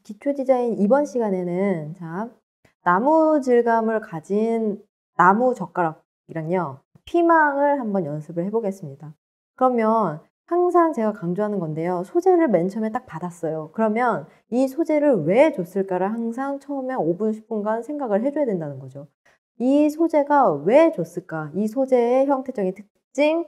기초 디자인 이번 시간에는 자, 나무 질감을 가진 나무 젓가락이랑요, 피망을 한번 연습을 해보겠습니다. 그러면 항상 제가 강조하는 건데요. 소재를 맨 처음에 딱 받았어요. 그러면 이 소재를 왜 줬을까를 항상 처음에 5분, 10분간 생각을 해줘야 된다는 거죠. 이 소재가 왜 줬을까? 이 소재의 형태적인 특징,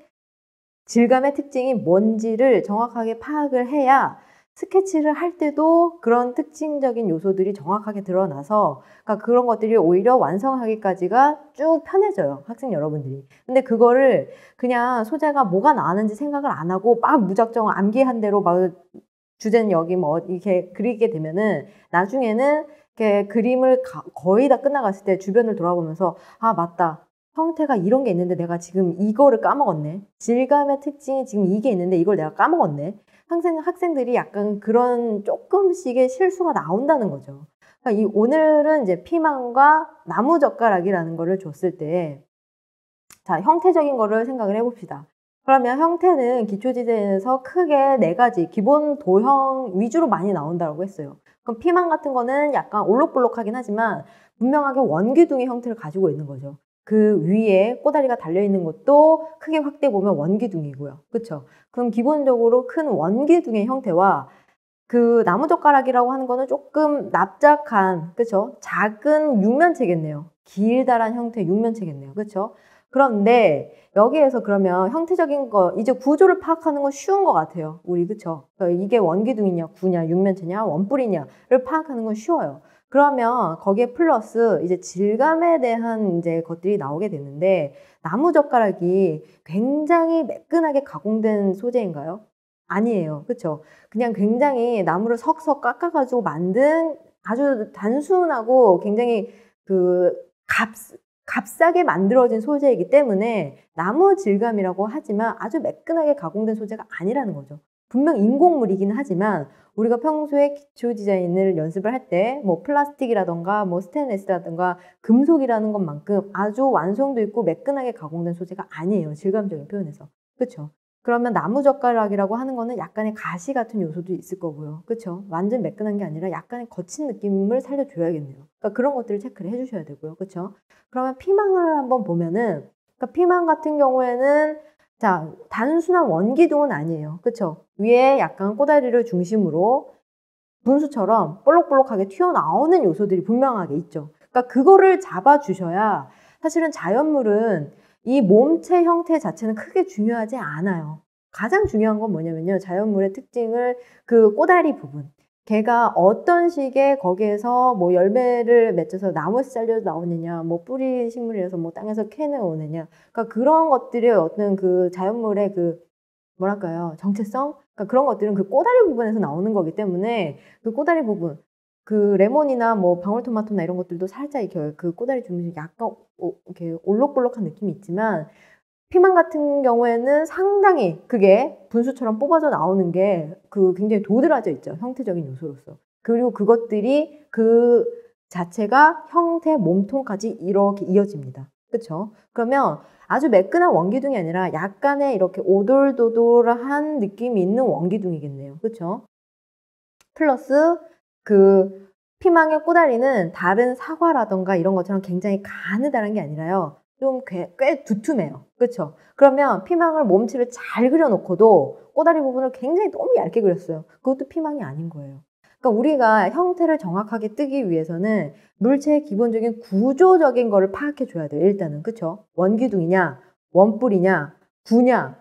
질감의 특징이 뭔지를 정확하게 파악을 해야 스케치를 할 때도 그런 특징적인 요소들이 정확하게 드러나서, 그러니까 그런 것들이 오히려 완성하기까지가 쭉 편해져요, 학생 여러분들이. 근데 그거를 그냥 소재가 뭐가 나왔는지 생각을 안 하고 막 무작정 암기한 대로 막 주제는 여기 뭐 이렇게 그리게 되면은 나중에는 이렇게 그림을 거의 다 끝나갔을 때 주변을 돌아보면서 아, 맞다, 형태가 이런 게 있는데 내가 지금 이거를 까먹었네. 질감의 특징이 지금 이게 있는데 이걸 내가 까먹었네. 학생들이 약간 그런 조금씩의 실수가 나온다는 거죠. 그러니까 오늘은 이제 피망과 나무젓가락이라는 거를 줬을 때, 자, 형태적인 거를 생각을 해봅시다. 그러면 형태는 기초 디자인에서 크게 4가지 기본 도형 위주로 많이 나온다고 했어요. 그럼 피망 같은 거는 약간 올록볼록하긴 하지만 분명하게 원기둥의 형태를 가지고 있는 거죠. 그 위에 꼬다리가 달려있는 것도 크게 확대 보면 원기둥이고요. 그렇죠? 그럼 기본적으로 큰 원기둥의 형태와 그 나무젓가락이라고 하는 거는 조금 납작한, 그렇죠? 작은 육면체겠네요. 길다란 형태의 육면체겠네요. 그렇죠? 그런데 여기에서 그러면 형태적인 거, 이제 구조를 파악하는 건 쉬운 것 같아요, 우리. 그렇죠? 그러니까 이게 원기둥이냐 구냐 육면체냐 원뿔이냐를 파악하는 건 쉬워요. 그러면 거기에 플러스 이제 질감에 대한 이제 것들이 나오게 되는데, 나무젓가락이 굉장히 매끈하게 가공된 소재인가요? 아니에요. 그렇죠? 그냥 굉장히 나무를 석석 깎아가지고 만든 아주 단순하고 굉장히 그 값싸게 만들어진 소재이기 때문에 나무 질감이라고 하지만 아주 매끈하게 가공된 소재가 아니라는 거죠. 분명 인공물이긴 하지만 우리가 평소에 기초 디자인을 연습을 할 때 뭐 플라스틱이라던가 뭐 스테인레스라던가 금속이라는 것만큼 아주 완성도 있고 매끈하게 가공된 소재가 아니에요, 질감적인 표현에서. 그렇죠? 그러면 나무젓가락이라고 하는 거는 약간의 가시 같은 요소도 있을 거고요. 그렇죠? 완전 매끈한 게 아니라 약간의 거친 느낌을 살려줘야겠네요. 그러니까 그런 것들을 체크를 해주셔야 되고요. 그렇죠? 그러면 피망을 한번 보면은, 그러니까 피망 같은 경우에는 자, 단순한 원기둥은 아니에요. 그렇죠? 위에 약간 꼬다리를 중심으로 분수처럼 볼록볼록하게 튀어나오는 요소들이 분명하게 있죠. 그러니까 그거를 잡아주셔야, 사실은 자연물은 이 몸체 형태 자체는 크게 중요하지 않아요. 가장 중요한 건 뭐냐면요, 자연물의 특징을 그 꼬다리 부분, 걔가 어떤 식의 거기에서 뭐 열매를 맺혀서 나무에서 잘려서 나오느냐, 뭐 뿌리 식물이라서 뭐 땅에서 캐내오느냐, 그러니까 그런 것들의 어떤 그 자연물의 그 뭐랄까요, 정체성? 그러니까 그런 것들은 그 꼬다리 부분에서 나오는 거기 때문에 그 꼬다리 부분, 그 레몬이나 뭐 방울토마토나 이런 것들도 살짝 이렇게 그 꼬다리 주면서 약간 이렇게 올록볼록한 느낌이 있지만, 피망 같은 경우에는 상당히 그게 분수처럼 뽑아져 나오는 게 그 굉장히 도드라져 있죠, 형태적인 요소로서. 그리고 그것들이 그 자체가 형태 몸통까지 이렇게 이어집니다. 그렇죠? 그러면 아주 매끈한 원기둥이 아니라 약간의 이렇게 오돌도돌한 느낌이 있는 원기둥이겠네요. 그렇죠? 플러스 그 피망의 꼬다리는 다른 사과라던가 이런 것처럼 굉장히 가느다란 게 아니라요, 좀 꽤 두툼해요. 그렇죠? 그러면 피망을 몸체를 잘 그려놓고도 꼬다리 부분을 굉장히 너무 얇게 그렸어요. 그것도 피망이 아닌 거예요. 그러니까 우리가 형태를 정확하게 뜨기 위해서는 물체의 기본적인 구조적인 거를 파악해 줘야 돼요, 일단은. 그렇죠? 원기둥이냐, 원뿔이냐, 구냐,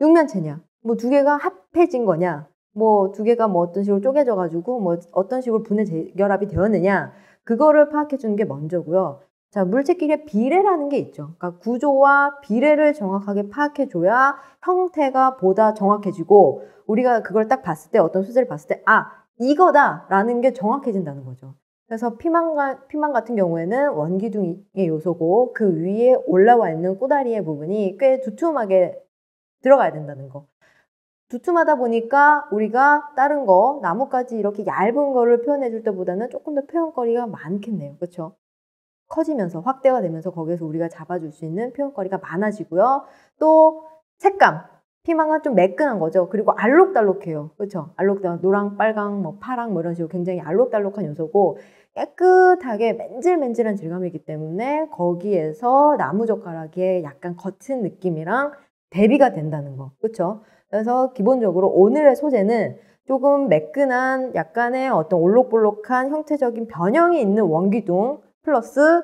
육면체냐, 뭐 두 개가 합해진 거냐, 뭐 두 개가 뭐 어떤 식으로 쪼개져 가지고 뭐 어떤 식으로 분해 결합이 되었느냐, 그거를 파악해 주는 게 먼저고요. 자, 물체끼리의 비례라는 게 있죠. 그러니까 구조와 비례를 정확하게 파악해 줘야 형태가 보다 정확해지고, 우리가 그걸 딱 봤을 때, 어떤 소재를 봤을 때 아, 이거다라는 게 정확해진다는 거죠. 그래서 피망 같은 경우에는 원기둥의 요소고 그 위에 올라와 있는 꼬다리의 부분이 꽤 두툼하게 들어가야 된다는 거. 두툼하다 보니까 우리가 다른 거, 나무까지 이렇게 얇은 거를 표현해 줄 때보다는 조금 더 표현거리가 많겠네요. 그렇죠? 커지면서 확대가 되면서 거기에서 우리가 잡아줄 수 있는 표현거리가 많아지고요. 또 색감. 피망은 좀 매끈한 거죠. 그리고 알록달록해요. 그렇죠? 알록달록, 노랑, 빨강, 뭐 파랑 뭐 이런 식으로 굉장히 알록달록한 요소고 깨끗하게 맨질맨질한 질감이기 때문에 거기에서 나무젓가락의 약간 거친 느낌이랑 대비가 된다는 거. 그렇죠? 그래서 기본적으로 오늘의 소재는 조금 매끈한 약간의 어떤 올록볼록한 형태적인 변형이 있는 원기둥 플러스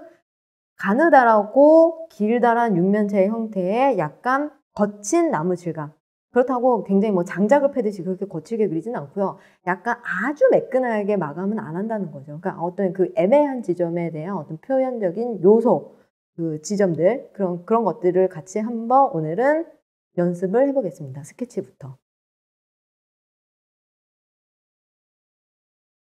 가느다랗고 길다란 육면체 형태의 약간 거친 나무 질감. 그렇다고 굉장히 뭐 장작을 패듯이 그렇게 거칠게 그리진 않고요. 약간 아주 매끈하게 마감은 안 한다는 거죠. 그러니까 어떤 그 애매한 지점에 대한 어떤 표현적인 요소, 그 지점들, 그런 것들을 같이 한번 오늘은 연습을 해보겠습니다. 스케치부터.